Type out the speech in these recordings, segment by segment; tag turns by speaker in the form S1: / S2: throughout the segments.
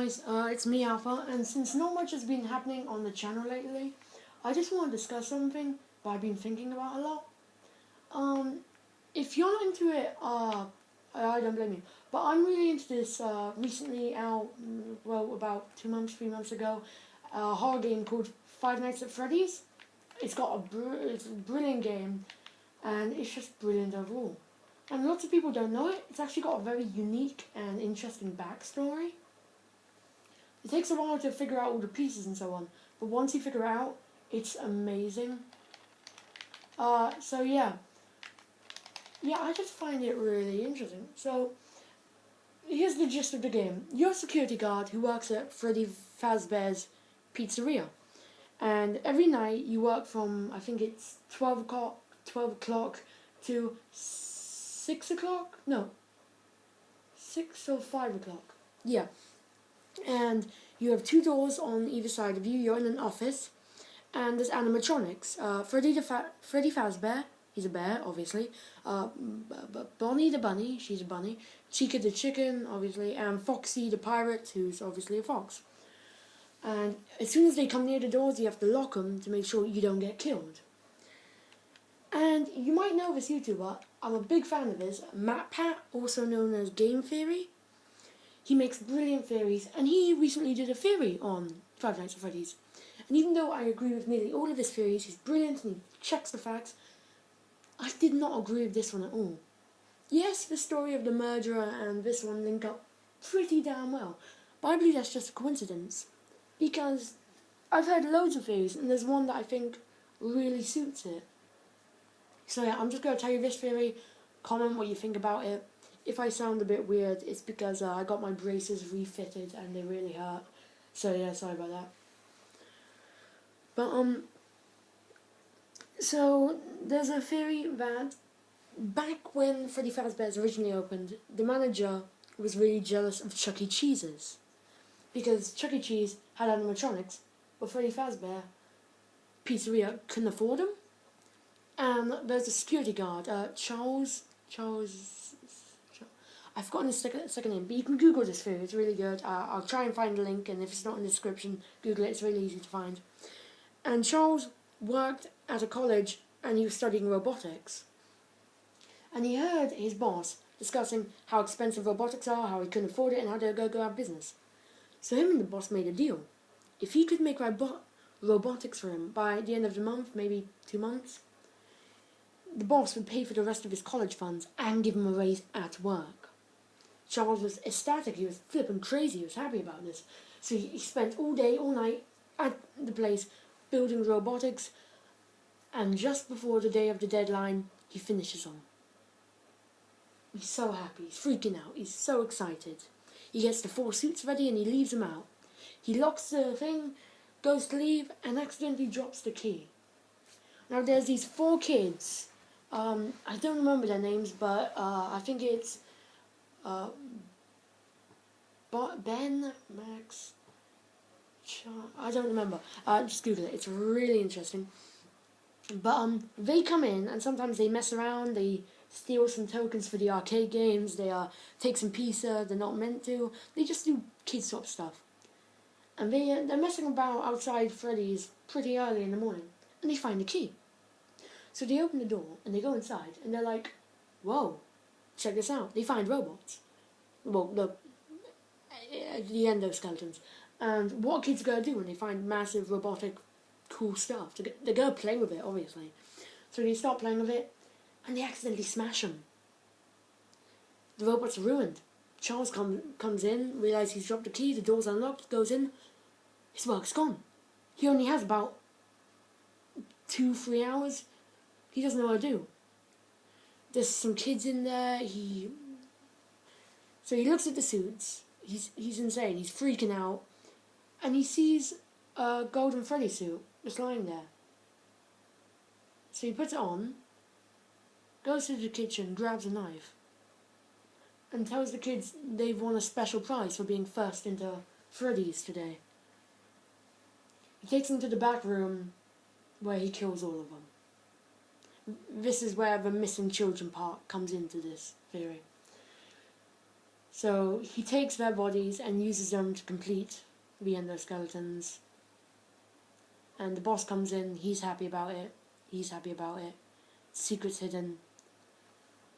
S1: guys, it's me Alpha, and since not much has been happening on the channel lately, I just want to discuss something that I've been thinking about a lot. If you're not into it, I don't blame you. But I'm really into this recently out, well, about 2 months, 3 months ago, a horror game called Five Nights at Freddy's. It's a brilliant game, and it's just brilliant overall. And lots of people don't know it. It's actually got a very unique and interesting backstory. It takes a while to figure out all the pieces and so on, but once you figure it out, it's amazing. So yeah, I just find it really interesting. So here's the gist of the game. You're a security guard who works at Freddie Fazbear's Pizzeria, and every night you work from, I think it's 12 o'clock to 6 o'clock? No, 6 or 5 o'clock. Yeah. And you have 2 doors on either side of you. You're in an office, and there's animatronics. Freddie Fazbear, he's a bear, obviously. Bonnie the bunny, she's a bunny. Chica the chicken, obviously, and Foxy the pirate, who's obviously a fox. And as soon as they come near the doors, you have to lock them to make sure you don't get killed. And you might know this YouTuber. I'm a big fan of his, MatPat, also known as Game Theory. He makes brilliant theories, and he recently did a theory on Five Nights at Freddy's. And even though I agree with nearly all of his theories, he's brilliant and he checks the facts, I did not agree with this one at all. Yes, the story of the murderer and this one link up pretty damn well, but I believe that's just a coincidence. Because I've heard loads of theories, and there's one that I think really suits it. So yeah, I'm just going to tell you this theory, comment what you think about it. If I sound a bit weird, it's because I got my braces refitted and they really hurt. So yeah, sorry about that. But so there's a theory that back when Freddy Fazbear's originally opened, the manager was really jealous of Chuck E. Cheese's. Because Chuck E. Cheese had animatronics, but Freddy Fazbear Pizzeria couldn't afford them. And there's a security guard, Charles, I've forgotten his second name, but you can Google this theory, it's really good. I'll try and find a link, and if it's not in the description, Google it, it's really easy to find. And Charles worked at a college, and he was studying robotics. And he heard his boss discussing how expensive robotics are, how he couldn't afford it, and how they'll go out of business. So him and the boss made a deal. If he could make robotics for him by the end of the month, maybe 2 months, the boss would pay for the rest of his college funds and give him a raise at work. Charles was ecstatic, he was flipping crazy, he was happy about this. So he spent all day, all night at the place building robotics, and just before the day of the deadline, he finishes them. He's so happy, he's freaking out, he's so excited. He gets the 4 suits ready and he leaves them out. He locks the thing, goes to leave, and accidentally drops the key. Now there's these 4 kids. I don't remember their names, but I think it's Ben, Max, I don't remember. Just Google it. It's really interesting. But they come in, and sometimes they mess around. They steal some tokens for the arcade games. They take some pizza they're not meant to. They just do kid swap stuff. And they're messing about outside Freddy's pretty early in the morning, and they find the key. So they open the door, and they go inside, and they're like, whoa, check this out. They find robots. Well, the endoskeletons. And what kids going to do when they find massive, robotic, cool stuff? They're going to play with it, obviously. So they start playing with it, and they accidentally smash them. The robots are ruined. Charles comes in, realizes he's dropped the key, the door's unlocked, goes in, his work's gone. He only has about 2-3 hours. He doesn't know what to do. There's some kids in there. So he looks at the suits. He's insane. He's freaking out, and he sees a golden Freddy suit just lying there. So he puts it on, goes to the kitchen, grabs a knife, and tells the kids they've won a special prize for being first into Freddy's today. He takes them to the back room, where he kills all of them. This is where the missing children part comes into this theory. So he takes their bodies and uses them to complete the endoskeletons. And the boss comes in, he's happy about it. He's happy about it. Secret's hidden.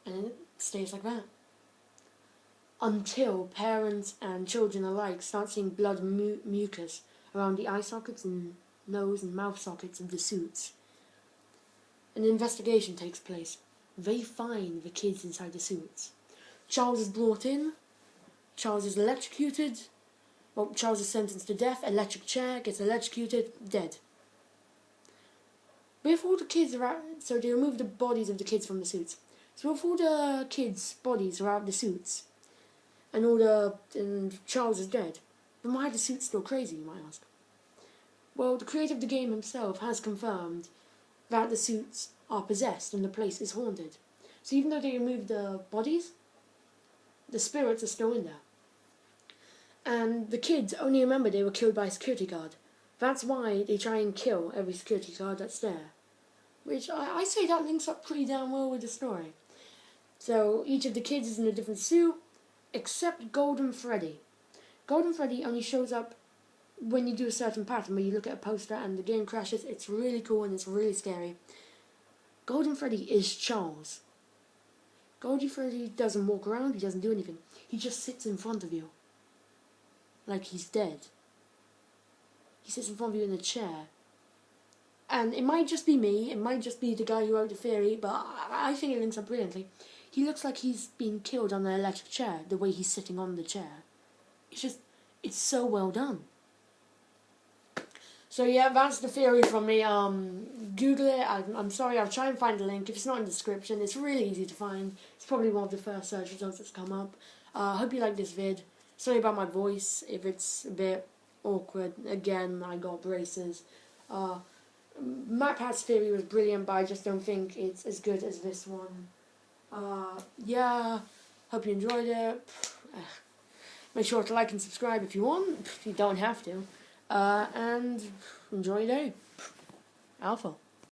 S1: And it stays like that. Until parents and children alike start seeing blood and mucus around the eye sockets and nose and mouth sockets of the suits. An investigation takes place. They find the kids inside the suits. Charles is brought in. Charles is electrocuted. Well, Charles is sentenced to death. Electric chair, gets electrocuted, dead. With all the kids are out, so they remove the bodies of the kids from the suits. So with all the kids' bodies are out of the suits, and Charles is dead, then why are the suits still crazy, you might ask? Well, the creator of the game himself has confirmed that the suits are possessed and the place is haunted. So even though they removed the bodies, the spirits are still in there. And the kids only remember they were killed by a security guard. That's why they try and kill every security guard that's there. Which I say that links up pretty damn well with the story. So each of the kids is in a different suit, except Golden Freddie. Golden Freddie only shows up when you do a certain pattern, where you look at a poster and the game crashes. It's really cool and it's really scary. Golden Freddie is Charles. Golden Freddie doesn't walk around, he doesn't do anything. He just sits in front of you. Like he's dead. He sits in front of you in a chair. And it might just be me, it might just be the guy who wrote the theory, but I think it links up brilliantly. He looks like he's been killed on an electric chair, the way he's sitting on the chair. It's so well done. So yeah, that's the theory from me. Google it. I'm sorry, I'll try and find the link. If it's not in the description, it's really easy to find. It's probably one of the first search results that's come up. Hope you like this vid. Sorry about my voice, if it's a bit awkward. Again, I got braces. MatPat's theory was brilliant, but I just don't think it's as good as this one. Yeah, hope you enjoyed it. Make sure to like and subscribe if you want. You don't have to. And enjoy your day. Alpha.